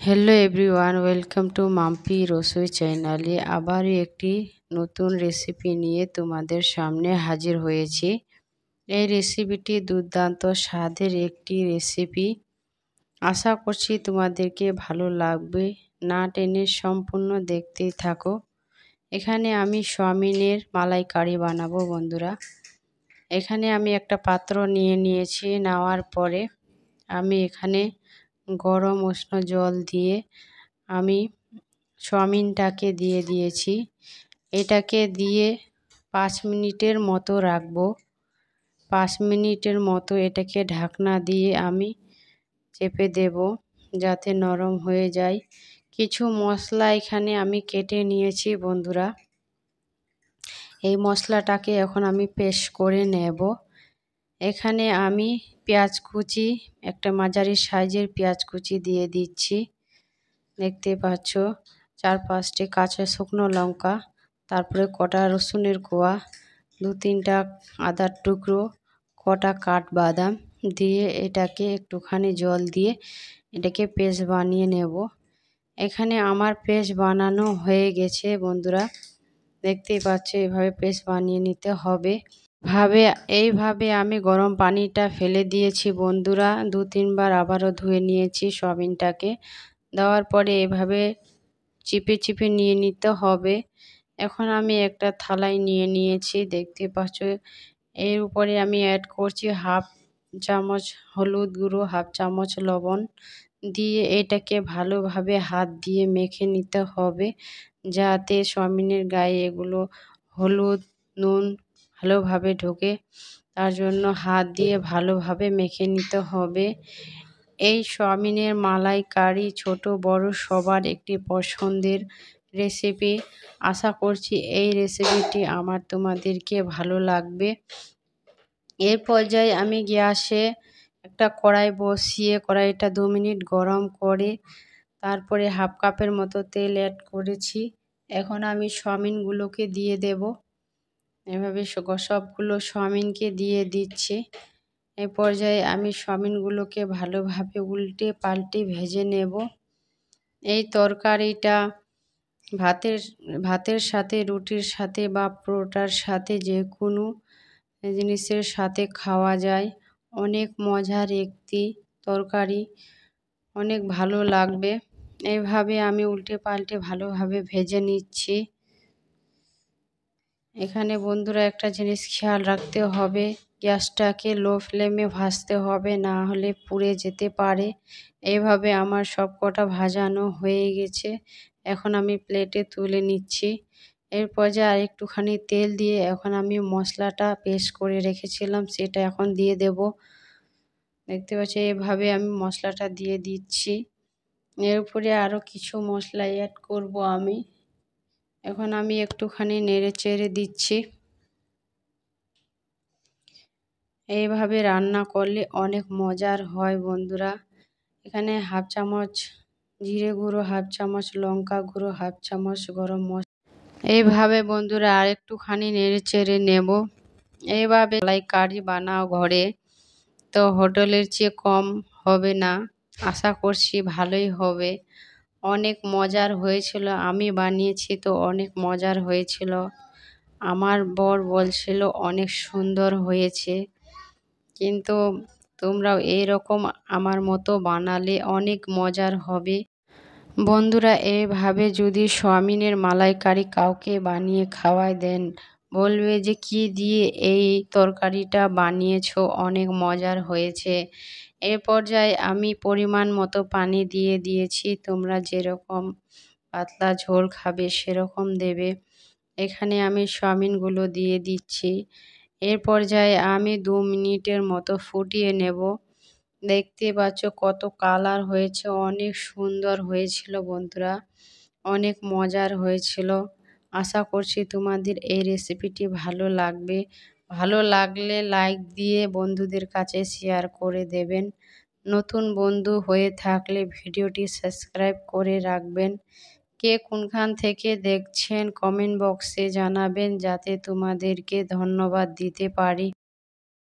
Hello everyone, welcome to Mampi Rasoi চ্যানেলে আবারও একটি নতুন রেসিপি নিয়ে তোমাদের সামনে হাজির হয়েছি। এই রেসিপিটি দুর্দান্ত স্বাদের একটি রেসিপি। আশা করছি তোমাদেরকে ভালো লাগবে, না টেনে সম্পূর্ণ দেখতেই থাকো। এখানে আমি সয়াবিনের মালাইকারি বানাবো বন্ধুরা। এখানে আমি একটা পাত্র নিয়েছি। নেওয়ার পরে আমি এখানে গরম উষ্ণ জল দিয়ে আমি সয়াবিনটাকে দিয়ে দিয়েছি। এটাকে দিয়ে 5 মিনিটের মতো রাখবো। 5 মিনিটের মতো এটাকে ঢাকনা দিয়ে আমি চেপে দেব যাতে নরম হয়ে যায়। কিছু মশলা এখানে আমি কেটে নিয়েছি বন্ধুরা। এই মশলাটাকে এখন আমি পেস্ট করে নেব। এখানে আমি পেঁয়াজ কুচি, একটা মাঝারি সাইজের পেঁয়াজ কুচি দিয়ে দিচ্ছি। দেখতে পাচ্ছ 4-5টি কাঁচা শুকনো লঙ্কা, তারপরে কটা রসুনের কোয়া, 2-3টা আদার টুকরো, কটা কাঠবাদাম দিয়ে এটাকে একটুখানি জল দিয়ে এটাকে পেস্ট বানিয়ে নেব। এখানে আমার পেস্ট বানানো হয়ে গেছে বন্ধুরা। দেখতেই পাচ্ছ এভাবে পেস্ট বানিয়ে নিতে হবে। এইভাবে আমি গরম পানিটা ফেলে দিয়েছি বন্ধুরা। 2-3 বার আবারও ধুয়ে নিয়েছি সয়াবিনটাকে। দেওয়ার পরে এভাবে চিপে চিপে নিয়ে নিতে হবে। এখন আমি একটা থালায় নিয়ে নিয়েছি, দেখতে পাচ্ছ। এর উপরে আমি অ্যাড করছি 1/2 চামচ হলুদ গুঁড়ো, 1/2 চামচ লবণ দিয়ে এটাকে ভালোভাবে হাত দিয়ে মেখে নিতে হবে, যাতে সয়াবিনের গায়ে এগুলো হলুদ নুন ভালোভাবে ঢোকে। তার জন্য হাত দিয়ে ভালোভাবে মেখে নিতে হবে। এই সয়াবিনের মালাইকারি ছোট বড় সবার একটি পছন্দের রেসিপি। আশা করছি এই রেসিপিটি তোমাদেরকে ভালো লাগবে। এর পর্যায়ে আমি গ্যাসে একটা কড়াই বসিয়ে কড়াইটা 2 মিনিট গরম করে তারপরে 1/2 কাপের মতো তেল অ্যাড করেছি। এখন আমি সয়াবিনগুলোকে দিয়ে দেব। এভাবে সবগুলো সয়াবিনকে দিয়ে দিচ্ছি। এই পর্যায়ে আমি সয়াবিনগুলোকে ভালোভাবে উল্টে পাল্টে ভেজে নেব। এই তরকারিটা ভাতের সাথে, রুটির সাথে বা পরোটার সাথে যে কোনো জিনিসের সাথে খাওয়া যায়। অনেক মজার একটি তরকারি, অনেক ভালো লাগবে। এইভাবে আমি উল্টে পাল্টে ভালোভাবে ভেজে নিচ্ছি। এখানে বন্ধুরা একটা জিনিস খেয়াল রাখতে হবে, গ্যাসটাকে লো ফ্লেমে ভাজতে হবে, না হলে পুড়ে যেতে পারে। এইভাবে আমার সব কটা ভাজানো হয়ে গেছে। এখন আমি প্লেটে তুলে নিচ্ছি। এরপর যে আরেকটুখানি তেল দিয়ে এখন আমি মশলাটা পেস্ট করে রেখেছিলাম সেটা এখন দিয়ে দেব। দেখতে পাচ্ছি এভাবে আমি মশলাটা দিয়ে দিচ্ছি। এর উপরে আরও কিছু মশলা অ্যাড করব আমি। এখন আমি একটুখানি নেড়ে চেড়ে দিচ্ছি। এইভাবে রান্না করলে অনেক মজার হয় বন্ধুরা। এখানে 1/2 চামচ জিরে গুঁড়ো, 1/2 চামচ লঙ্কা গুঁড়ো, 1/2 চামচ গরম মশলা। এইভাবে বন্ধুরা আরেকটুখানি নেড়ে চেড়ে নেব। এইভাবে মালাইকারি বানাও ঘরে, তো হোটেলের চেয়ে কম হবে না। আশা করছি ভালোই হবে। অনেক মজার হয়েছিল, আমি বানিয়েছি তো অনেক মজার হয়েছিল। আমার বর বলছিল অনেক সুন্দর হয়েছে। কিন্তু তোমরাও এইরকম আমার মতো বানালে অনেক মজার হবে বন্ধুরা। এইভাবে যদি সয়াবিনের মালাইকারি কাউকে বানিয়ে খাওয়ায় দেন, বলবে যে কি দিয়ে এই তরকারিটা বানিয়েছো, অনেক মজার হয়েছে। এর পর্যায়ে আমি পরিমাণ মতো পানি দিয়ে দিয়েছি। তোমরা যেরকম পাতলা ঝোল খাবে সেরকম দেবে। এখানে আমি সয়াবিনগুলো দিয়ে দিচ্ছি। এর পর্যায়ে আমি 2 মিনিটের মতো ফুটিয়ে নেব। দেখতে পাচ্ছ কত কালার হয়েছে, অনেক সুন্দর হয়েছিল বন্ধুরা, অনেক মজার হয়েছিল। আশা করছি তোমাদের এই রেসিপিটি ভালো লাগবে। ভালো লাগলে লাইক দিয়ে বন্ধুদের কাছে শেয়ার করে দেবেন। নতুন বন্ধু হয়ে থাকলে ভিডিওটি সাবস্ক্রাইব করে রাখবেন। কে কোনখান থেকে দেখছেন কমেন্ট বক্সে জানাবেন, যাতে তোমাদেরকে ধন্যবাদ দিতে পারি।